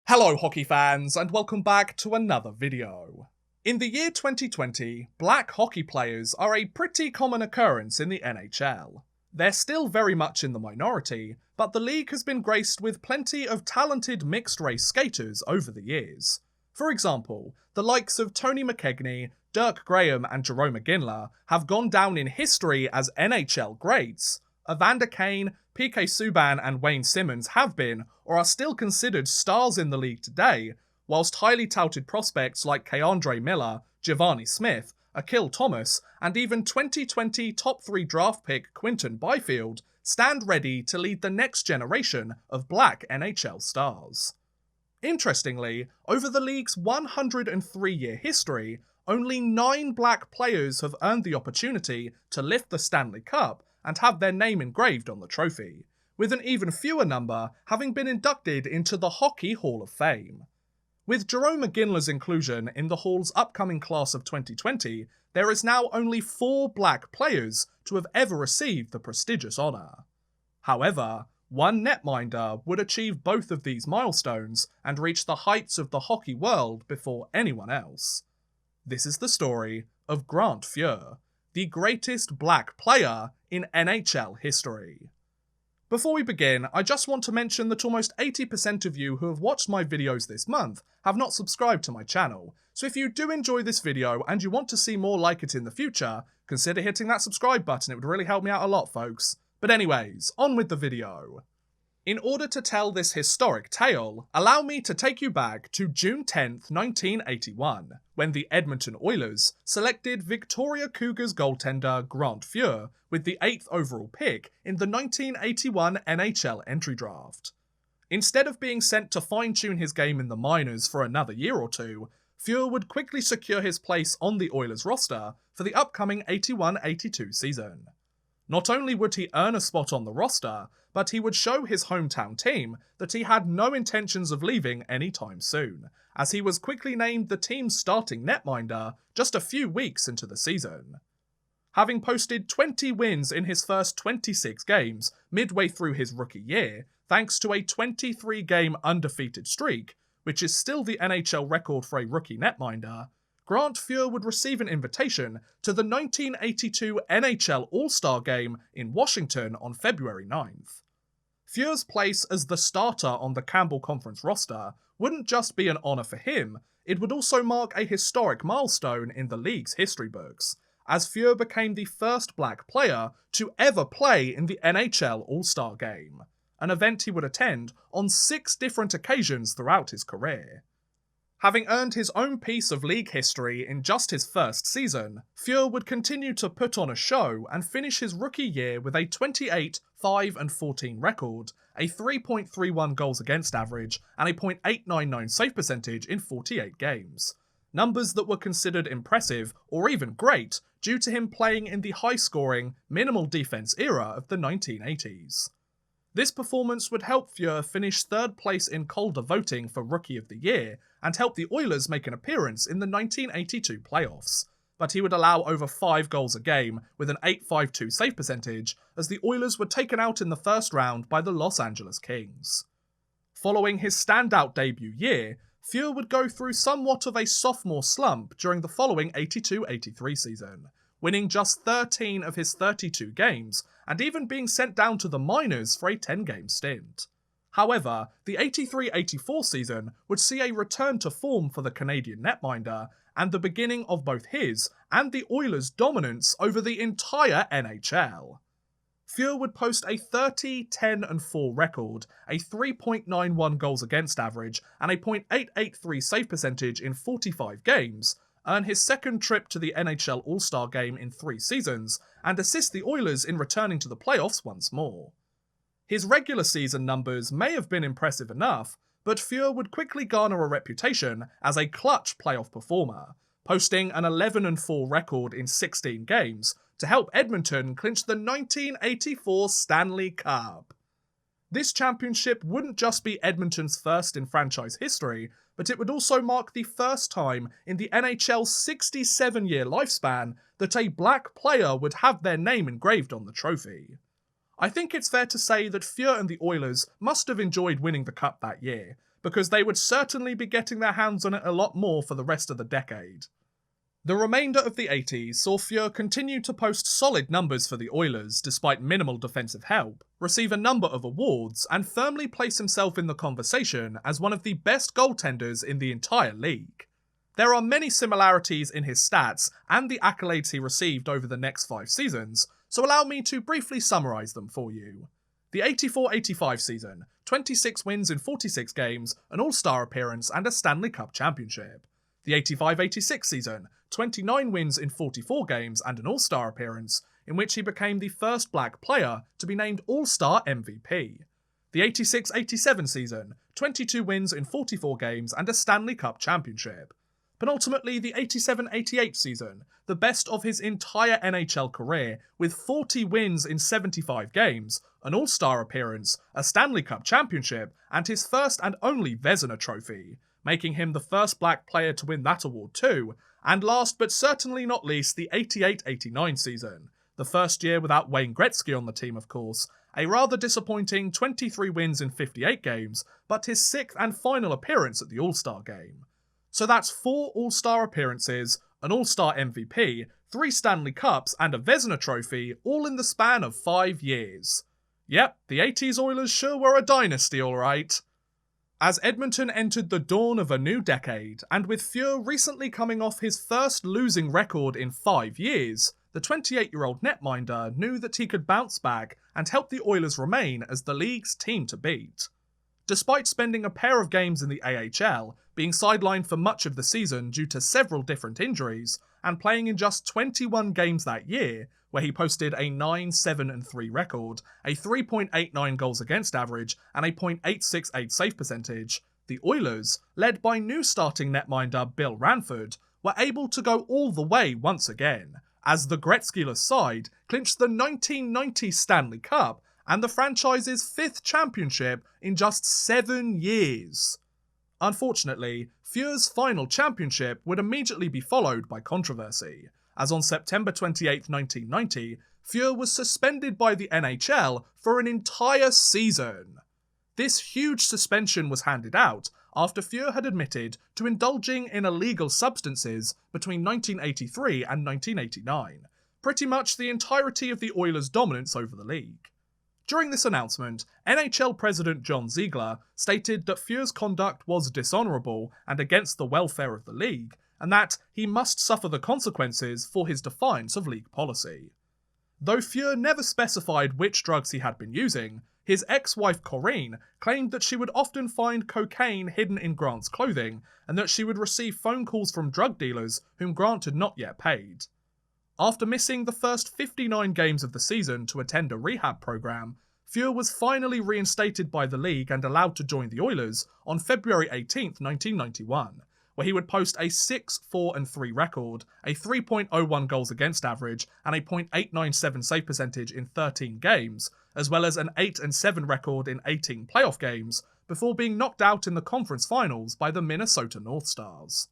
Hello hockey fans, and welcome back to another video. In the year 2020, black hockey players are a pretty common occurrence in the NHL. They're still very much in the minority, but the league has been graced with plenty of talented mixed-race skaters over the years. For example, the likes of Tony McKegney, Dirk Graham and Jarome Iginla have gone down in history as NHL greats. Evander Kane, PK Subban and Wayne Simmons have been, or are still considered stars in the league today, whilst highly touted prospects like Keandre Miller, Giovanni Smith, Akil Thomas, and even 2020 top 3 draft pick Quinton Byfield stand ready to lead the next generation of black NHL stars. Interestingly, over the league's 103-year history, only 9 black players have earned the opportunity to lift the Stanley Cup and have their name engraved on the trophy, with an even fewer number having been inducted into the Hockey Hall of Fame. With Jarome Iginla's inclusion in the Hall's upcoming class of 2020, there is now only 4 black players to have ever received the prestigious honour. However, one netminder would achieve both of these milestones and reach the heights of the hockey world before anyone else. This is the story of Grant Fuhr, the greatest black player in NHL history. Before we begin, I just want to mention that almost 80% of you who have watched my videos this month have not subscribed to my channel, so if you do enjoy this video and you want to see more like it in the future, consider hitting that subscribe button. It would really help me out a lot, folks. But anyways, on with the video. In order to tell this historic tale, allow me to take you back to June 10th, 1981, when the Edmonton Oilers selected Victoria Cougars goaltender Grant Fuhr with the 8th overall pick in the 1981 NHL entry draft. Instead of being sent to fine-tune his game in the minors for another year or two, Fuhr would quickly secure his place on the Oilers roster for the upcoming 81-82 season. Not only would he earn a spot on the roster, but he would show his hometown team that he had no intentions of leaving anytime soon, as he was quickly named the team's starting netminder just a few weeks into the season. Having posted 20 wins in his first 26 games midway through his rookie year, thanks to a 23-game undefeated streak, which is still the NHL record for a rookie netminder, Grant Fuhr would receive an invitation to the 1982 NHL All-Star Game in Washington on February 9th. Fuhr's place as the starter on the Campbell Conference roster wouldn't just be an honour for him, it would also mark a historic milestone in the league's history books, as Fuhr became the first black player to ever play in the NHL All-Star Game, an event he would attend on 6 different occasions throughout his career. Having earned his own piece of league history in just his first season, Fuhr would continue to put on a show and finish his rookie year with a 28-5-14 record, a 3.31 goals against average, and a .899 save percentage in 48 games. Numbers that were considered impressive, or even great, due to him playing in the high-scoring, minimal defense era of the 1980s. This performance would help Fuhr finish 3rd place in Calder voting for Rookie of the Year, and help the Oilers make an appearance in the 1982 playoffs, but he would allow over 5 goals a game with an .852 save percentage, as the Oilers were taken out in the first round by the Los Angeles Kings. Following his standout debut year, Fuhr would go through somewhat of a sophomore slump during the following 82-83 season, winning just 13 of his 32 games, and even being sent down to the minors for a 10-game stint. However, the 83-84 season would see a return to form for the Canadian netminder, and the beginning of both his and the Oilers' dominance over the entire NHL. Fuhr would post a 30-10-4 record, a 3.91 goals against average, and a .883 save percentage in 45 games, earn his 2nd trip to the NHL All-Star Game in 3 seasons, and assist the Oilers in returning to the playoffs once more. His regular season numbers may have been impressive enough, but Fuhr would quickly garner a reputation as a clutch playoff performer, posting an 11-4 record in 16 games to help Edmonton clinch the 1984 Stanley Cup. This championship wouldn't just be Edmonton's first in franchise history, but it would also mark the first time in the NHL's 67-year lifespan that a black player would have their name engraved on the trophy. I think it's fair to say that Fuhr and the Oilers must have enjoyed winning the cup that year, because they would certainly be getting their hands on it a lot more for the rest of the decade. The remainder of the 80s saw Fuhr continue to post solid numbers for the Oilers despite minimal defensive help, receive a number of awards, and firmly place himself in the conversation as one of the best goaltenders in the entire league. There are many similarities in his stats and the accolades he received over the next 5 seasons, so allow me to briefly summarise them for you. The 84-85 season, 26 wins in 46 games, an All-Star appearance and a Stanley Cup championship. The 85-86 season, 29 wins in 44 games and an All-Star appearance, in which he became the first black player to be named All-Star MVP. The 86-87 season, 22 wins in 44 games and a Stanley Cup championship. Penultimately, the 87-88 season, the best of his entire NHL career, with 40 wins in 75 games, an All-Star appearance, a Stanley Cup championship, and his first and only Vezina trophy, making him the first black player to win that award too, and last but certainly not least, the 88-89 season, the first year without Wayne Gretzky on the team of course, a rather disappointing 23 wins in 58 games, but his 6th and final appearance at the All-Star game. So that's 4 All-Star appearances, an All-Star MVP, 3 Stanley Cups, and a Vezina trophy, all in the span of 5 years. Yep, the 80s Oilers sure were a dynasty, alright. As Edmonton entered the dawn of a new decade, and with Fuhr recently coming off his first losing record in 5 years, the 28-year-old netminder knew that he could bounce back and help the Oilers remain as the league's team to beat. Despite spending a pair of games in the AHL, being sidelined for much of the season due to several different injuries, and playing in just 21 games that year, where he posted a 9-7-3 record, a 3.89 goals against average, and a .868 save percentage, the Oilers, led by new starting netminder Bill Ranford, were able to go all the way once again, as the Gretzky-less side clinched the 1990 Stanley Cup and the franchise's 5th championship in just 7 years. Unfortunately, Fuhr's final championship would immediately be followed by controversy, as on September 28, 1990, Fuhr was suspended by the NHL for an entire season. This huge suspension was handed out after Fuhr had admitted to indulging in illegal substances between 1983 and 1989, pretty much the entirety of the Oilers' dominance over the league. During this announcement, NHL President John Ziegler stated that Fuhr's conduct was dishonourable and against the welfare of the league, and that he must suffer the consequences for his defiance of league policy. Though Fuhr never specified which drugs he had been using, his ex-wife Corinne claimed that she would often find cocaine hidden in Grant's clothing, and that she would receive phone calls from drug dealers whom Grant had not yet paid. After missing the first 59 games of the season to attend a rehab program, Fuhr was finally reinstated by the league and allowed to join the Oilers on February 18, 1991, where he would post a 6-4-3 record, a 3.01 goals against average, and a .897 save percentage in 13 games, as well as an 8-7 record in 18 playoff games, before being knocked out in the conference finals by the Minnesota North Stars.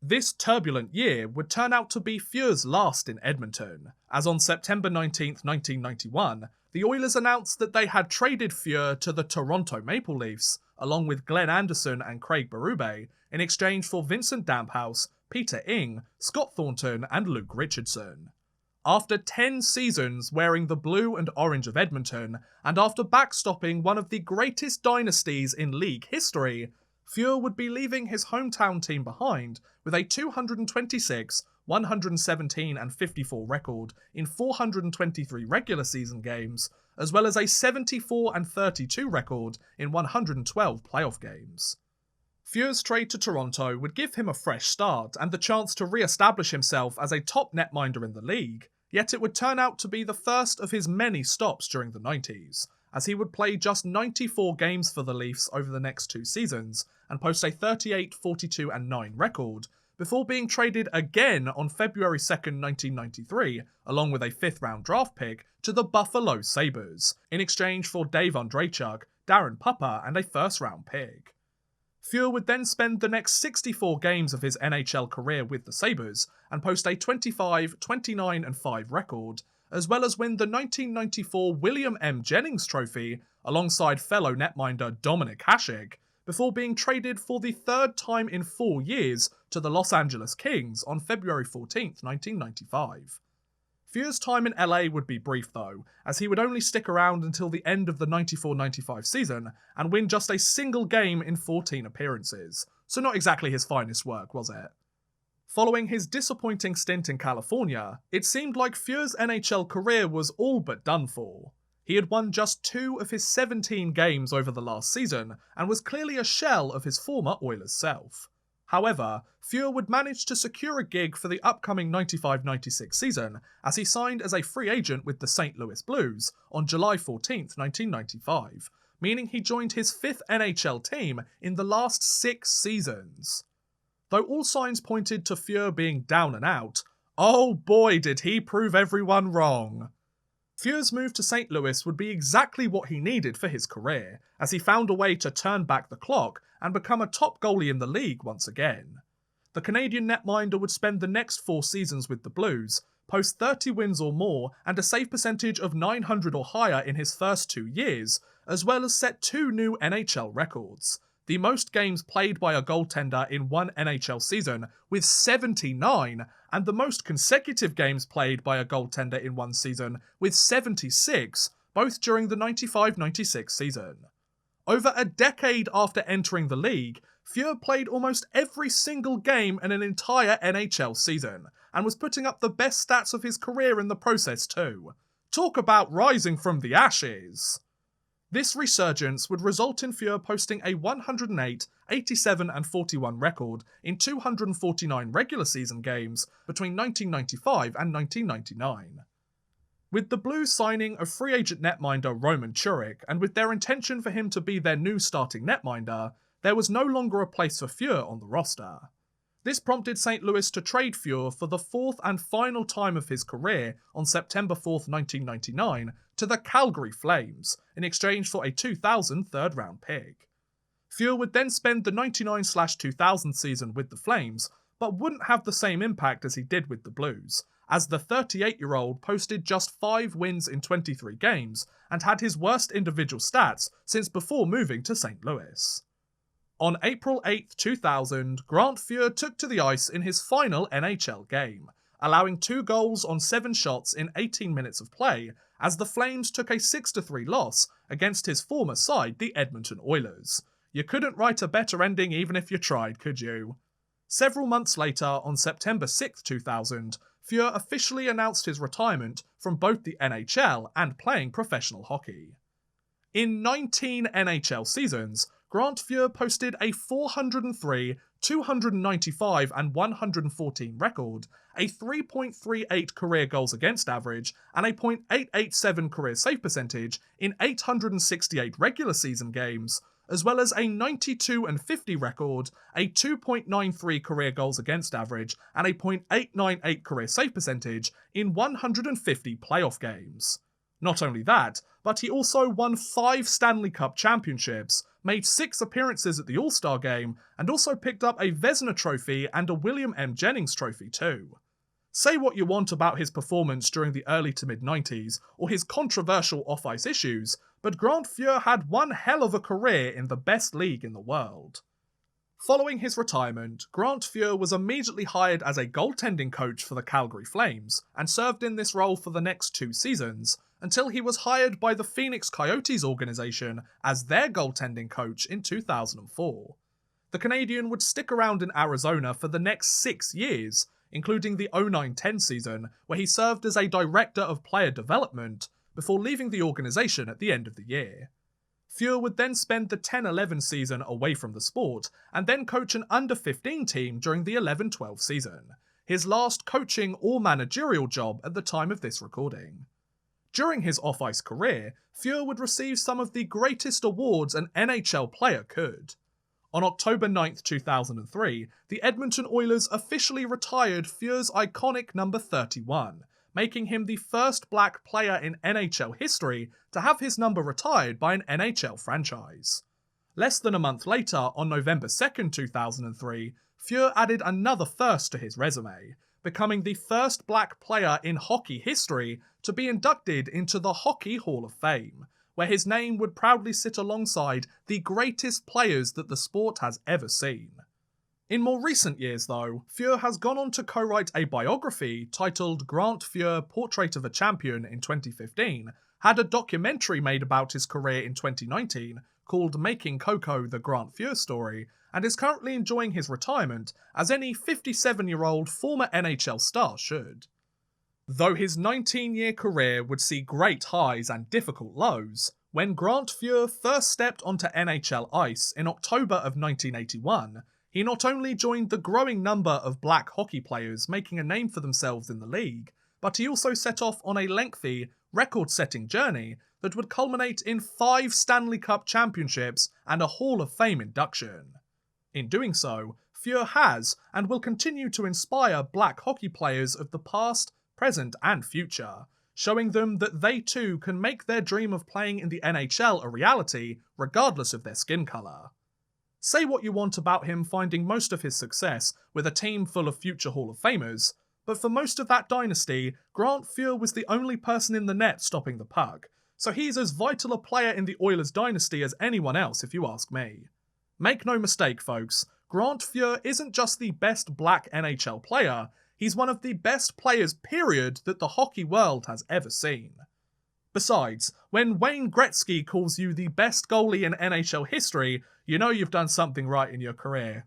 This turbulent year would turn out to be Fuhr's last in Edmonton, as on September 19, 1991, the Oilers announced that they had traded Fuhr to the Toronto Maple Leafs, along with Glenn Anderson and Craig Berube, in exchange for Vincent Damphouse, Peter Ing, Scott Thornton, and Luke Richardson. After 10 seasons wearing the blue and orange of Edmonton, and after backstopping one of the greatest dynasties in league history, Fuhr would be leaving his hometown team behind with a 226, 117 and 54 record in 423 regular season games, as well as a 74 and 32 record in 112 playoff games. Fuhr's trade to Toronto would give him a fresh start and the chance to re-establish himself as a top netminder in the league, yet it would turn out to be the first of his many stops during the 90s, as he would play just 94 games for the Leafs over the next 2 seasons and post a 38, 42 and 9 record, before being traded again on February 2nd, 1993, along with a 5th round draft pick, to the Buffalo Sabres, in exchange for Dave Ondrejchuk, Darren Pupper and a 1st round pick. Fuhr would then spend the next 64 games of his NHL career with the Sabres and post a 25, 29 and 5 record, as well as win the 1994 William M. Jennings Trophy alongside fellow netminder Dominic Hasek, before being traded for the third time in 4 years to the Los Angeles Kings on February 14, 1995. Fuhr's time in LA would be brief though, as he would only stick around until the end of the 94-95 season and win just a single game in 14 appearances, so not exactly his finest work, was it? Following his disappointing stint in California, it seemed like Fuhr's NHL career was all but done for. He had won just 2 of his 17 games over the last season, and was clearly a shell of his former Oilers self. However, Fuhr would manage to secure a gig for the upcoming 95-96 season, as he signed as a free agent with the St. Louis Blues on July 14, 1995, meaning he joined his 5th NHL team in the last 6 seasons. Though all signs pointed to Fuhr being down and out, oh boy did he prove everyone wrong. Fuhr's move to St. Louis would be exactly what he needed for his career, as he found a way to turn back the clock and become a top goalie in the league once again. The Canadian netminder would spend the next 4 seasons with the Blues, post 30 wins or more and a save percentage of .900 or higher in his first 2 years, as well as set 2 new NHL records. The most games played by a goaltender in one NHL season with 79, and the most consecutive games played by a goaltender in one season with 76, both during the 95-96 season. Over a decade after entering the league, Fuhr played almost every single game in an entire NHL season, and was putting up the best stats of his career in the process too. Talk about rising from the ashes! This resurgence would result in Fuhr posting a 108, 87 and 41 record in 249 regular season games between 1995 and 1999. With the Blues signing of free agent netminder Roman Churik, and with their intention for him to be their new starting netminder, there was no longer a place for Fuhr on the roster. This prompted St. Louis to trade Fuhr for the 4th and final time of his career on September 4, 1999, to the Calgary Flames, in exchange for a 2000 third-round pick. Fuhr would then spend the 99/2000 season with the Flames, but wouldn't have the same impact as he did with the Blues, as the 38-year-old posted just 5 wins in 23 games, and had his worst individual stats since before moving to St. Louis. On April 8, 2000, Grant Fuhr took to the ice in his final NHL game, allowing 2 goals on 7 shots in 18 minutes of play, as the Flames took a 6-3 loss against his former side, the Edmonton Oilers. You couldn't write a better ending even if you tried, could you? Several months later, on September 6, 2000, Fuhr officially announced his retirement from both the NHL and playing professional hockey. In 19 NHL seasons, Grant Fuhr posted a 403, 295 and 114 record, a 3.38 career goals against average, and a .887 career save percentage in 868 regular season games, as well as a 92 and 50 record, a 2.93 career goals against average, and a .898 career save percentage in 150 playoff games. Not only that, but he also won 5 Stanley Cup championships, made 6 appearances at the All-Star Game, and also picked up a Vezina trophy and a William M. Jennings trophy too. Say what you want about his performance during the early to mid-90s, or his controversial off-ice issues, but Grant Fuhr had one hell of a career in the best league in the world. Following his retirement, Grant Fuhr was immediately hired as a goaltending coach for the Calgary Flames, and served in this role for the next 2 seasons, until he was hired by the Phoenix Coyotes organization as their goaltending coach in 2004. The Canadian would stick around in Arizona for the next 6 years, including the 09-10 season, where he served as a director of player development, before leaving the organization at the end of the year. Fuhr would then spend the 10-11 season away from the sport, and then coach an under-15 team during the 11-12 season, his last coaching or managerial job at the time of this recording. During his off-ice career, Fuhr would receive some of the greatest awards an NHL player could. On October 9, 2003, the Edmonton Oilers officially retired Fuhr's iconic number 31, making him the first black player in NHL history to have his number retired by an NHL franchise. Less than a month later, on November 2, 2003, Fuhr added another first to his resume, becoming the first black player in hockey history to be inducted into the Hockey Hall of Fame, where his name would proudly sit alongside the greatest players that the sport has ever seen. In more recent years though, Fuhr has gone on to co-write a biography titled Grant Fuhr, Portrait of a Champion in 2015, had a documentary made about his career in 2019 called Making Coco: The Grant Fuhr Story, and is currently enjoying his retirement as any 57-year-old former NHL star should. Though his 19-year career would see great highs and difficult lows, when Grant Fuhr first stepped onto NHL ice in October of 1981, he not only joined the growing number of black hockey players making a name for themselves in the league, but he also set off on a lengthy, record-setting journey that would culminate in 5 Stanley Cup championships and a Hall of Fame induction. In doing so, Fuhr has and will continue to inspire black hockey players of the past, present and future, showing them that they too can make their dream of playing in the NHL a reality regardless of their skin colour. Say what you want about him finding most of his success with a team full of future Hall of Famers, but for most of that dynasty, Grant Fuhr was the only person in the net stopping the puck, so he's as vital a player in the Oilers dynasty as anyone else if you ask me. Make no mistake folks, Grant Fuhr isn't just the best black NHL player, he's one of the best players period that the hockey world has ever seen. Besides, when Wayne Gretzky calls you the best goalie in NHL history, you know you've done something right in your career.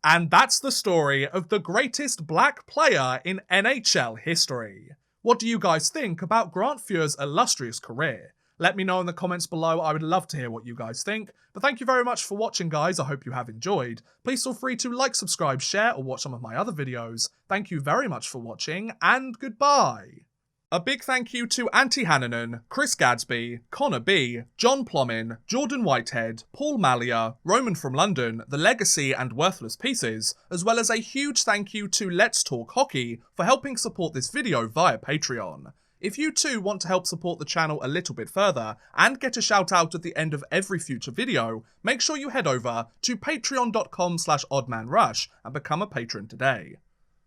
And that's the story of the greatest black player in NHL history. What do you guys think about Grant Fuhr's illustrious career? Let me know in the comments below, I would love to hear what you guys think. But thank you very much for watching guys, I hope you have enjoyed. Please feel free to like, subscribe, share, or watch some of my other videos. Thank you very much for watching, and goodbye! A big thank you to Antti Hannanen, Chris Gadsby, Connor B, John Plomin, Jordan Whitehead, Paul Mallia, Roman from London, The Legacy and Worthless Pieces, as well as a huge thank you to Let's Talk Hockey for helping support this video via Patreon. If you too want to help support the channel a little bit further and get a shout out at the end of every future video, make sure you head over to patreon.com/oddmanrush and become a patron today.